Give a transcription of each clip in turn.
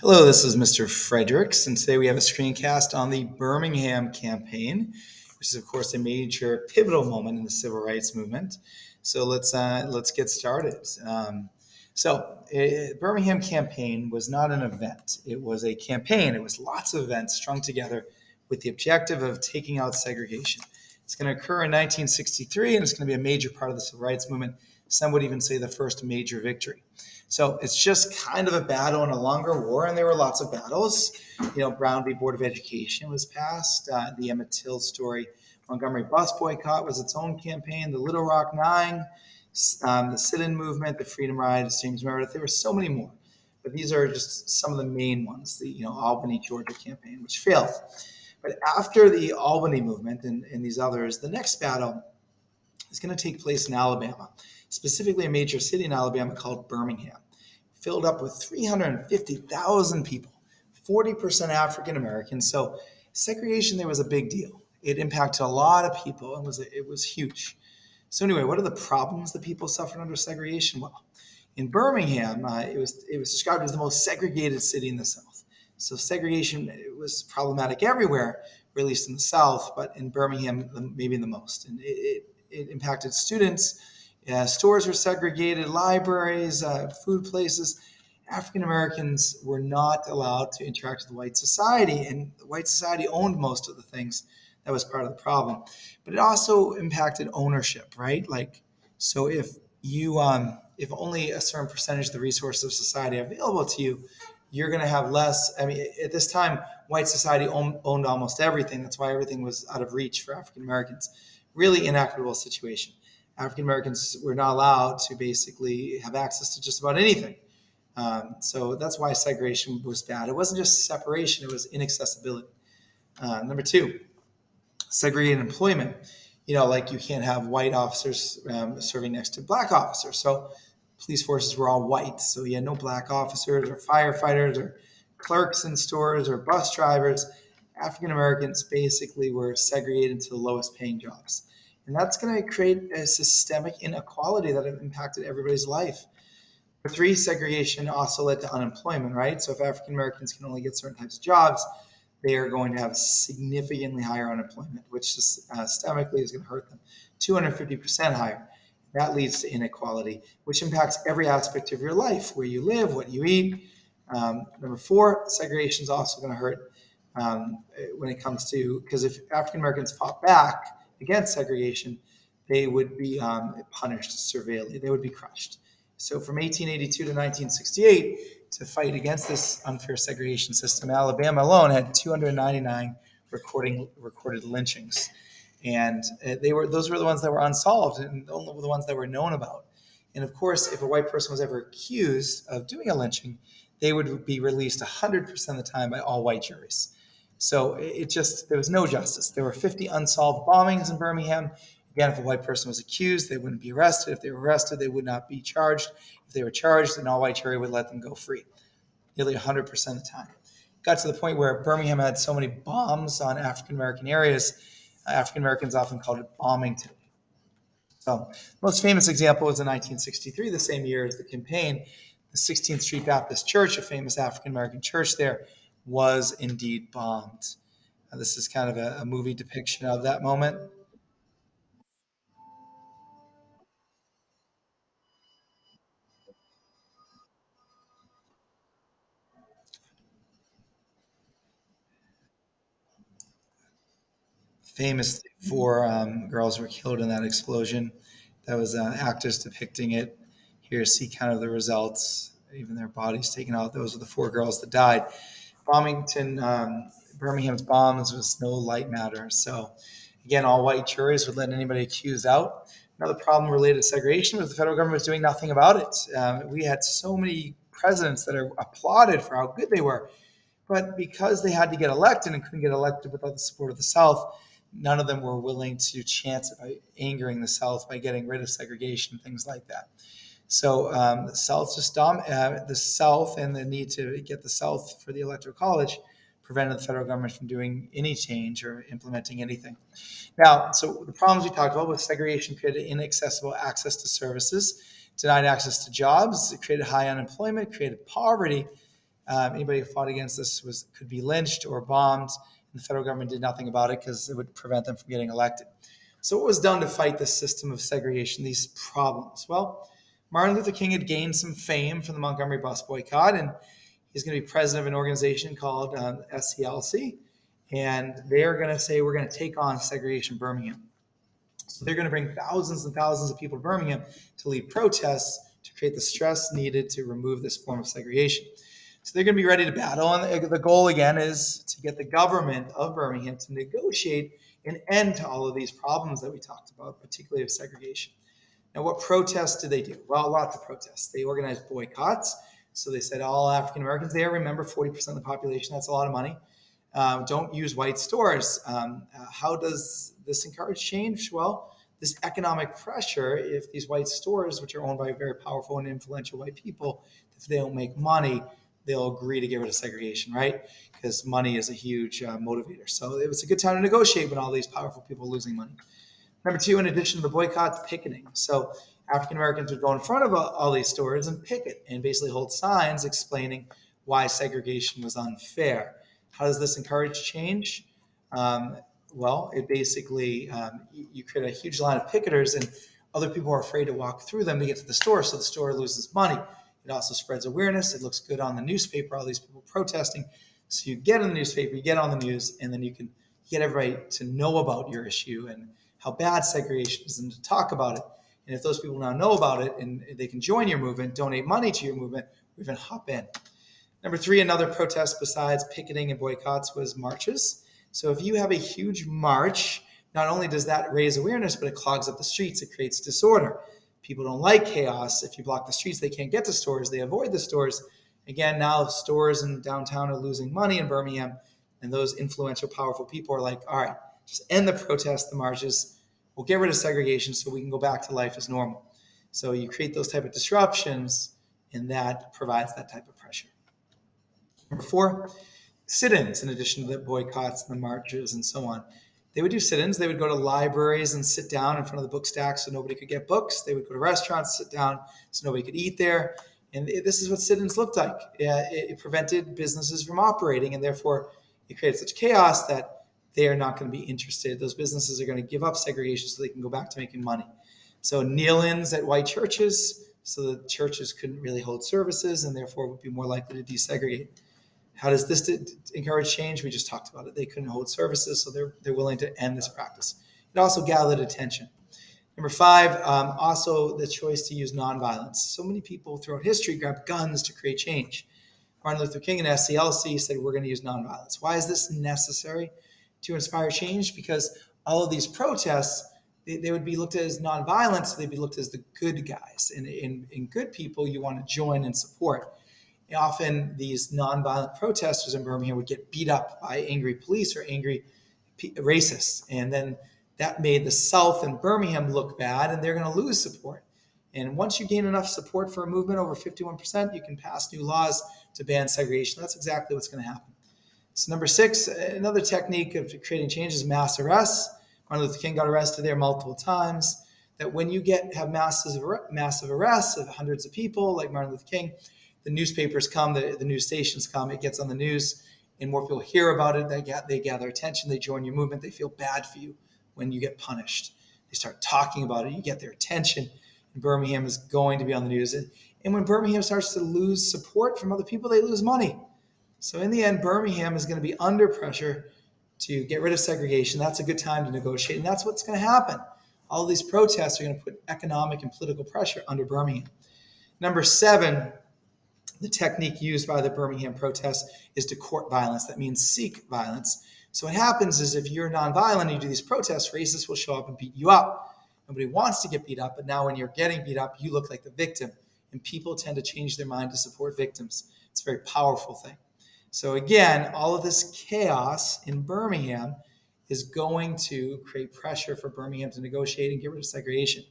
Hello, this is Mr. Fredericks, and today we have a screencast on the Birmingham Campaign, which is, of course, a major pivotal moment in the civil rights movement. So let's get started. Birmingham Campaign was not an event; it was a campaign. It was lots of events strung together with the objective of taking out segregation. It's going to occur in 1963, and it's going to be a major part of the civil rights movement. Some would even say the first major victory. So it's just kind of a battle and a longer war, and there were lots of battles. Brown v. Board of Education was passed. The Emmett Till story, Montgomery bus boycott was its own campaign. The Little Rock Nine, the sit-in movement, the Freedom Ride, James Meredith. There were so many more, but these are just some of the main ones. The Albany, Georgia campaign, which failed. But after the Albany movement and these others, the next battle is going to take place in Alabama, specifically a major city in Alabama called Birmingham, filled up with 350,000 people, 40% African Americans. So segregation there was a big deal. It impacted a lot of people and it was huge. So anyway, what are the problems that people suffered under segregation? Well, in Birmingham, it was described as the most segregated city in the South. So segregation was problematic everywhere, or at least in the South, but in Birmingham, maybe the most. And it impacted students. Stores were segregated, libraries, food places. African Americans were not allowed to interact with white society, and white society owned most of the things. That was part of the problem. But it also impacted ownership, right? Like, so if only a certain percentage of the resources of society are available to you, you're going to have less. I mean, at this time, white society owned almost everything. That's why everything was out of reach for African Americans. Really inequitable situation. African Americans were not allowed to basically have access to just about anything. So that's why segregation was bad. It wasn't just separation, it was inaccessibility. Number two, segregated employment. Like you can't have white officers serving next to black officers. So police forces were all white. So you had no black officers or firefighters or clerks in stores or bus drivers. African Americans basically were segregated to the lowest paying jobs. And that's going to create a systemic inequality that impacted everybody's life. Number three, segregation also led to unemployment, right? So if African Americans can only get certain types of jobs, they are going to have significantly higher unemployment, which systemically is going to hurt them 250% higher. That leads to inequality, which impacts every aspect of your life, where you live, what you eat. Number four, segregation is also going to hurt when it comes to, because if African Americans fought back against segregation, they would be punished severely. They would be crushed. So from 1882 to 1968, to fight against this unfair segregation system, Alabama alone had 299 recorded lynchings, and those were the ones that were unsolved and only the ones that were known about. And of course, if a white person was ever accused of doing a lynching, they would be released 100% of the time by all white juries. So there was no justice. There were 50 unsolved bombings in Birmingham. Again, if a white person was accused, they wouldn't be arrested. If they were arrested, they would not be charged. If they were charged, an all-white jury would let them go free, nearly 100% of the time. It got to the point where Birmingham had so many bombs on African-American areas, African Americans often called it bombington. So the most famous example was in 1963, the same year as the campaign. The 16th Street Baptist Church, a famous African-American church there, was indeed bombed. This is kind of a movie depiction of that moment. Famous, four girls were killed in that explosion. That was actors depicting it. Here, see kind of the results, even their bodies taken out. Those were the four girls that died. Bombington, Birmingham's bombs was no light matter. So, again, all white juries would let anybody accused out. Another problem related to segregation was the federal government was doing nothing about it. We had so many presidents that are applauded for how good they were, but because they had to get elected and couldn't get elected without the support of the South, none of them were willing to chance it by angering the South by getting rid of segregation, things like that. So the South and the need to get the South for the Electoral College prevented the federal government from doing any change or implementing anything. Now, so the problems we talked about with segregation created inaccessible access to services, denied access to jobs, it created high unemployment, created poverty, Anybody who fought against this could be lynched or bombed, and the federal government did nothing about it because it would prevent them from getting elected. So what was done to fight this system of segregation, these problems? Well, Martin Luther King had gained some fame from the Montgomery bus boycott, and he's going to be president of an organization called SCLC, and they're going to say, we're going to take on segregation in Birmingham. So they're going to bring thousands and thousands of people to Birmingham to lead protests to create the stress needed to remove this form of segregation. So they're going to be ready to battle. And the goal, again, is to get the government of Birmingham to negotiate an end to all of these problems that we talked about, particularly of segregation. Now, what protests did they do? Well, lots of protests. They organized boycotts. So they said all African Americans there, remember 40% of the population, that's a lot of money. Don't use white stores. How does this encourage change? Well, this economic pressure, if these white stores, which are owned by very powerful and influential white people, if they don't make money, they'll agree to get rid of segregation, right? Because money is a huge motivator. So it was a good time to negotiate when all these powerful people are losing money. Number two, in addition to the boycott, picketing. So African Americans would go in front of all these stores and picket and basically hold signs explaining why segregation was unfair. How does this encourage change? Well, it basically, you create a huge line of picketers and other people are afraid to walk through them to get to the store, so the store loses money. It also spreads awareness. It looks good on the newspaper, all these people protesting. So you get in the newspaper, you get on the news, and then you can get everybody to know about your issue and how bad segregation is and to talk about it. And if those people now know about it and they can join your movement, donate money to your movement, or even hop in. Number three, another protest besides picketing and boycotts was marches. So if you have a huge march, not only does that raise awareness, but it clogs up the streets. It creates disorder. People don't like chaos. If you block the streets, they can't get to stores. They avoid the stores. Again, now stores in downtown are losing money in Birmingham, and those influential, powerful people are like, all right, just end the protests, the marches. We'll get rid of segregation so we can go back to life as normal. So you create those type of disruptions, and that provides that type of pressure. Number four, sit-ins, in addition to the boycotts and the marches and so on. They would do sit-ins. They would go to libraries and sit down in front of the book stacks so nobody could get books. They would go to restaurants, sit down so nobody could eat there. And this is what sit-ins looked like. It prevented businesses from operating, and therefore it created such chaos that they are not going to be interested. Those businesses are going to give up segregation so they can go back to making money. So kneel-ins at white churches, so the churches couldn't really hold services and therefore would be more likely to desegregate. How does this encourage change? We just talked about it. They couldn't hold services, so they're willing to end this practice. It also gathered attention. Number five, also the choice to use nonviolence. So many people throughout history grabbed guns to create change. Martin Luther King and SCLC said, we're going to use nonviolence. Why is this necessary to inspire change? Because all of these protests, they would be looked at as nonviolence, so they'd be looked at as the good guys. And in good people, you want to join and support. Often these nonviolent protesters in Birmingham would get beat up by angry police or angry racists. And then that made the South and Birmingham look bad, and they're going to lose support. And once you gain enough support for a movement over 51%, you can pass new laws to ban segregation. That's exactly what's going to happen. So number six, another technique of creating change is mass arrests. Martin Luther King got arrested there multiple times. That when you have massive arrests of hundreds of people like Martin Luther King, the newspapers come, the news stations come, it gets on the news, and more people hear about it. They gather attention, they join your movement, they feel bad for you when you get punished. They start talking about it, you get their attention, and Birmingham is going to be on the news. And when Birmingham starts to lose support from other people, they lose money. So in the end, Birmingham is going to be under pressure to get rid of segregation. That's a good time to negotiate, and that's what's going to happen. All of these protests are going to put economic and political pressure under Birmingham. Number seven, the technique used by the Birmingham protests is to court violence. That means seek violence. So what happens is if you're nonviolent and you do these protests, racists will show up and beat you up. Nobody wants to get beat up, but now when you're getting beat up, you look like the victim. And people tend to change their mind to support victims. It's a very powerful thing. So again, all of this chaos in Birmingham is going to create pressure for Birmingham to negotiate and get rid of segregation.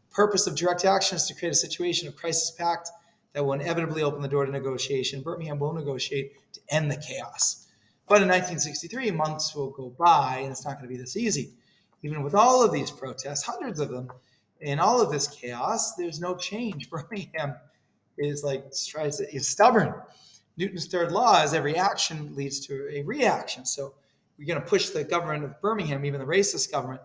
The purpose of direct action is to create a situation of crisis pact that will inevitably open the door to negotiation. Birmingham will negotiate to end the chaos. But in 1963, months will go by, and it's not going to be this easy. Even with all of these protests, hundreds of them, and all of this chaos, there's no change. Birmingham is stubborn. Newton's third law is every action leads to a reaction. So we're going to push the government of Birmingham, even the racist government,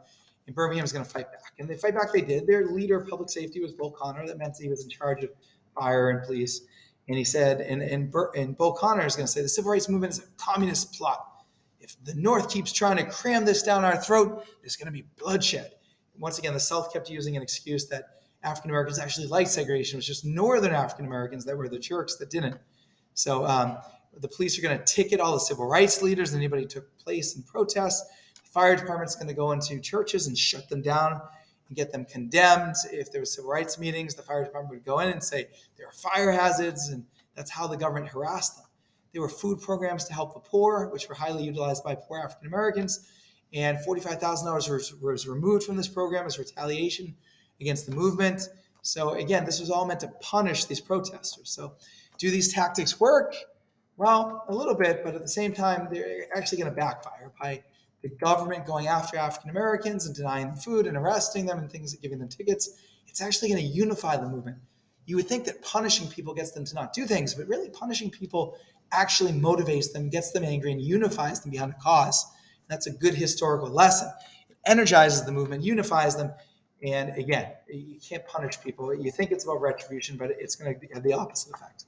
and Birmingham is going to fight back. And they fight back, they did. Their leader of public safety was Bull Connor. That meant he was in charge of fire and police. And he said, and Bull Connor is going to say, the civil rights movement is a communist plot. If the North keeps trying to cram this down our throat, there's going to be bloodshed. Once again, the South kept using an excuse that African Americans actually liked segregation. It was just Northern African Americans that were the jerks that didn't. So the police are going to ticket all the civil rights leaders, anybody who took place in protests. The fire department's going to go into churches and shut them down and get them condemned. If there were civil rights meetings, the fire department would go in and say there are fire hazards, and that's how the government harassed them. There were food programs to help the poor, which were highly utilized by poor African Americans, and $45,000 was removed from this program as retaliation against the movement. So again, this was all meant to punish these protesters. So do these tactics work? Well, a little bit, but at the same time, they're actually going to backfire by the government going after African Americans and denying them food and arresting them and things, giving them tickets. It's actually going to unify the movement. You would think that punishing people gets them to not do things, but really punishing people actually motivates them, gets them angry, and unifies them behind a cause. That's a good historical lesson. It energizes the movement, unifies them, and again, you can't punish people. You think it's about retribution, but it's going to have the opposite effect.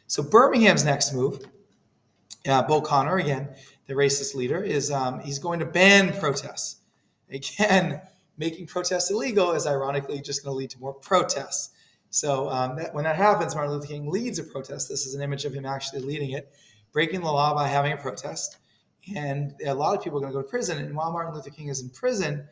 So Birmingham's next move, Bull Connor, again, the racist leader, is he's going to ban protests. Again, making protests illegal is ironically just going to lead to more protests. So when that happens, Martin Luther King leads a protest. This is an image of him actually leading it, breaking the law by having a protest. And a lot of people are going to go to prison. And while Martin Luther King is in prison,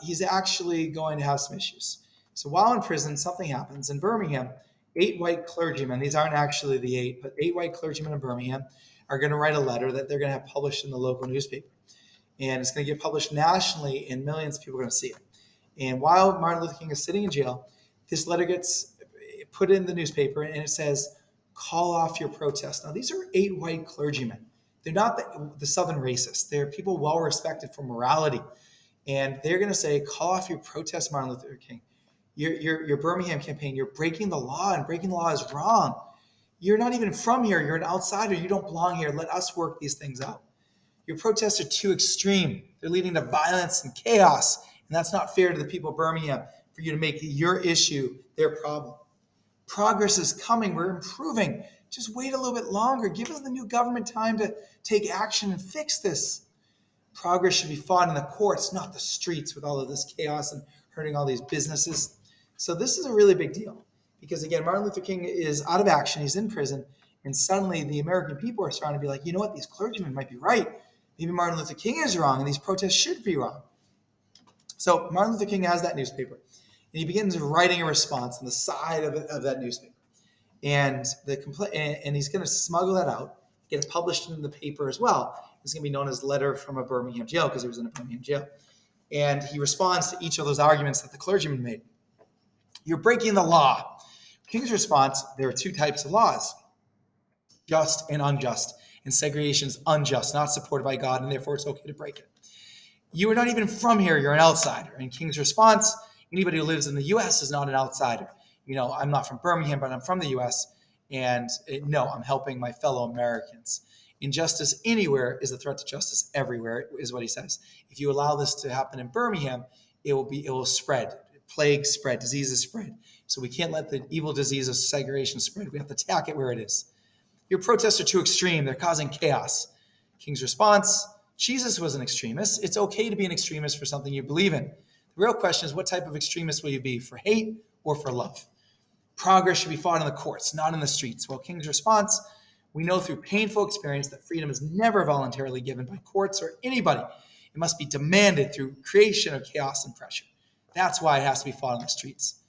he's actually going to have some issues. So while in prison, something happens. In Birmingham, 8 white clergymen, these aren't actually the 8, but 8 white clergymen in Birmingham are going to write a letter that they're going to have published in the local newspaper. And it's going to get published nationally, and millions of people are going to see it. And while Martin Luther King is sitting in jail, this letter gets put in the newspaper, and it says, call off your protest. Now, these are 8 white clergymen. They're not the Southern racists. They're people well respected for morality. And they're going to say, call off your protest, Martin Luther King. Your Birmingham campaign, you're breaking the law, and breaking the law is wrong. You're not even from here. You're an outsider. You don't belong here. Let us work these things out. Your protests are too extreme. They're leading to violence and chaos. And that's not fair to the people of Birmingham for you to make your issue their problem. Progress is coming. We're improving. Just wait a little bit longer. Give us the new government time to take action and fix this. Progress should be fought in the courts, not the streets, with all of this chaos and hurting all these businesses. So this is a really big deal because, again, Martin Luther King is out of action. He's in prison. And suddenly the American people are starting to be like, you know what? These clergymen might be right. Maybe Martin Luther King is wrong and these protests should be wrong. So Martin Luther King has that newspaper. And he begins writing a response on the side of that newspaper. And he's going to smuggle that out, get it published in the paper as well. It's going to be known as Letter from a Birmingham Jail because he was in a Birmingham jail. And he responds to each of those arguments that the clergyman made. You're breaking the law. King's response, there are 2 types of laws, just and unjust. And segregation is unjust, not supported by God, and therefore it's okay to break it. You are not even from here. You're an outsider. And King's response, anybody who lives in the U.S. is not an outsider. You know, I'm not from Birmingham, but I'm from the U.S. And no, I'm helping my fellow Americans. Injustice anywhere is a threat to justice everywhere, is what he says. If you allow this to happen in Birmingham, it will spread. Plagues spread, diseases spread. So we can't let the evil disease of segregation spread. We have to attack it where it is. Your protests are too extreme. They're causing chaos. King's response, Jesus was an extremist. It's okay to be an extremist for something you believe in. The real question is, what type of extremist will you be, for hate or for love? Progress should be fought in the courts, not in the streets. Well, King's response, we know through painful experience that freedom is never voluntarily given by courts or anybody. It must be demanded through creation of chaos and pressure. That's why it has to be fought in the streets.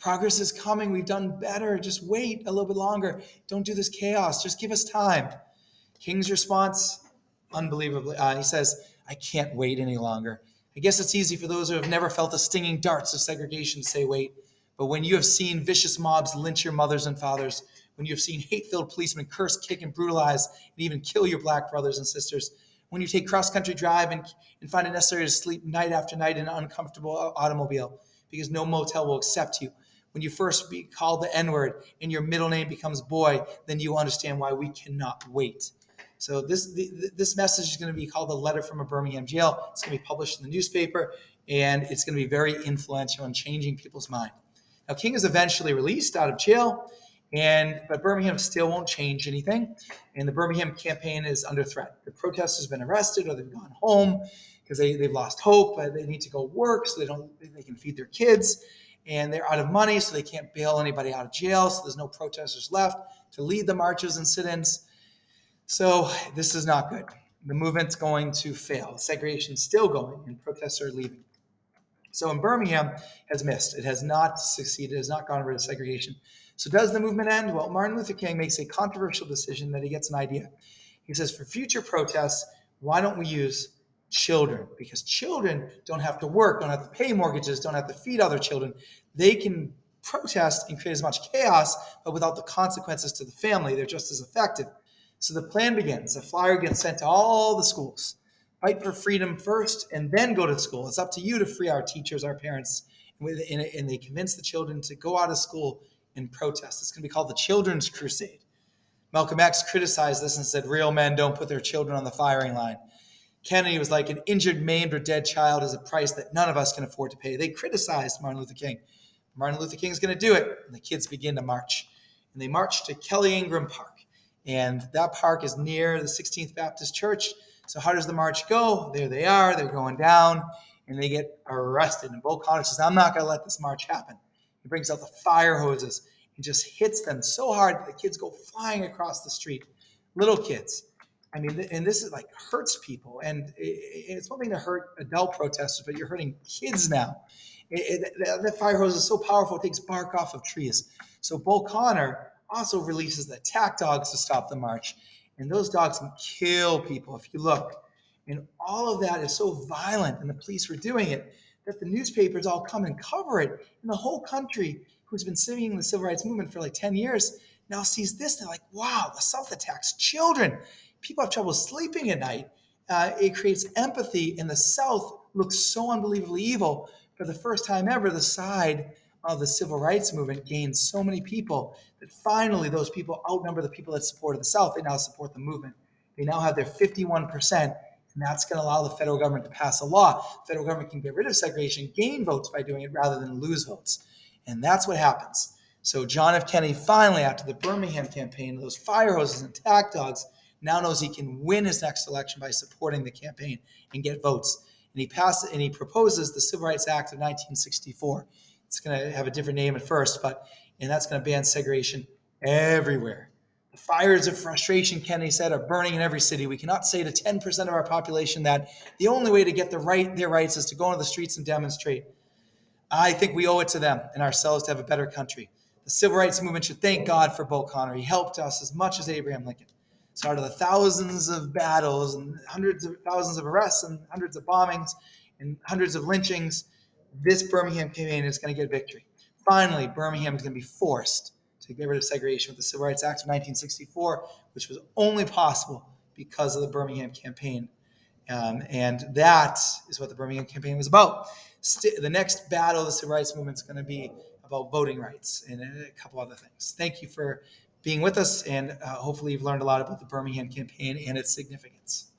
Progress is coming. We've done better. Just wait a little bit longer. Don't do this chaos. Just give us time. King's response, unbelievably, he says, I can't wait any longer. I guess it's easy for those who have never felt the stinging darts of segregation to say wait. But when you have seen vicious mobs lynch your mothers and fathers, when you have seen hate-filled policemen curse, kick, and brutalize, and even kill your black brothers and sisters, when you take cross-country drive and find it necessary to sleep night after night in an uncomfortable automobile because no motel will accept you, when you first be called the N-word and your middle name becomes boy, then you understand why we cannot wait. So this message is going to be called a letter from a Birmingham jail. It's going to be published in the newspaper, and it's going to be very influential in changing people's mind. Now, King is eventually released out of jail, but Birmingham still won't change anything, and the Birmingham campaign is under threat. The protesters have been arrested or they've gone home because they've lost hope. They need to go work so they can feed their kids, and they're out of money, so they can't bail anybody out of jail. So there's no protesters left to lead the marches and sit-ins. So this is not good. The movement's going to fail. Segregation's still going, and protests are leaving. So in Birmingham has missed. It has not succeeded. It has not gotten rid of segregation. So does the movement end? Well, Martin Luther King makes a controversial decision that he gets an idea. He says, for future protests, why don't we use children? Because children don't have to work, don't have to pay mortgages, don't have to feed other children. They can protest and create as much chaos, but without the consequences to the family. They're just as effective. So the plan begins. A flyer gets sent to all the schools. Fight for freedom first and then go to school. It's up to you to free our teachers, our parents. And they convince the children to go out of school and protest. It's going to be called the Children's Crusade. Malcolm X criticized this and said, real men don't put their children on the firing line. Kennedy was like, an injured, maimed, or dead child is a price that none of us can afford to pay. They criticized Martin Luther King. Martin Luther King's going to do it. And the kids begin to march. And they march to Kelly Ingram Park. And that park is near the 16th Baptist Church. So how does the march go? There they are. They're going down. And they get arrested. And Bo Connor says, I'm not going to let this march happen. He brings out the fire hoses and just hits them so hard that the kids go flying across the street. Little kids. I mean, and this is like hurts people. And it's one thing to hurt adult protesters, but you're hurting kids now. The fire hose is so powerful, it takes bark off of trees. So Bo Connor also releases the attack dogs to stop the march. And those dogs can kill people if you look. And all of that is so violent, and the police were doing it, that the newspapers all come and cover it. And the whole country, who's been studying the civil rights movement for like 10 years, now sees this. They're like, wow, the South attacks children. People have trouble sleeping at night. It creates empathy, and the South looks so unbelievably evil. For the first time ever, the side of the civil rights movement gained so many people that finally those people outnumber the people that supported the South. They now support the movement. They now have their 51%, and that's going to allow the federal government to pass a law. The federal government can get rid of segregation, gain votes by doing it rather than lose votes. And that's what happens. So John F. Kennedy finally, after the Birmingham campaign, those fire hoses and attack dogs, now knows he can win his next election by supporting the campaign and get votes. And he proposes the Civil Rights Act of 1964. It's going to have a different name at first, and that's going to ban segregation everywhere. The fires of frustration, Kennedy said, are burning in every city. We cannot say to 10% of our population that the only way to get their rights is to go into the streets and demonstrate. I think we owe it to them and ourselves to have a better country. The civil rights movement should thank God for Bo Connor. He helped us as much as Abraham Lincoln. So out of the thousands of battles and hundreds of thousands of arrests and hundreds of bombings and hundreds of lynchings, this Birmingham campaign is going to get victory. Finally, Birmingham is going to be forced to get rid of segregation with the Civil Rights Act of 1964, which was only possible because of the Birmingham campaign. And that is what the Birmingham campaign was about. The next battle of the civil rights movement is going to be about voting rights and a couple other things. Thank you for being with us, and hopefully you've learned a lot about the Birmingham campaign and its significance.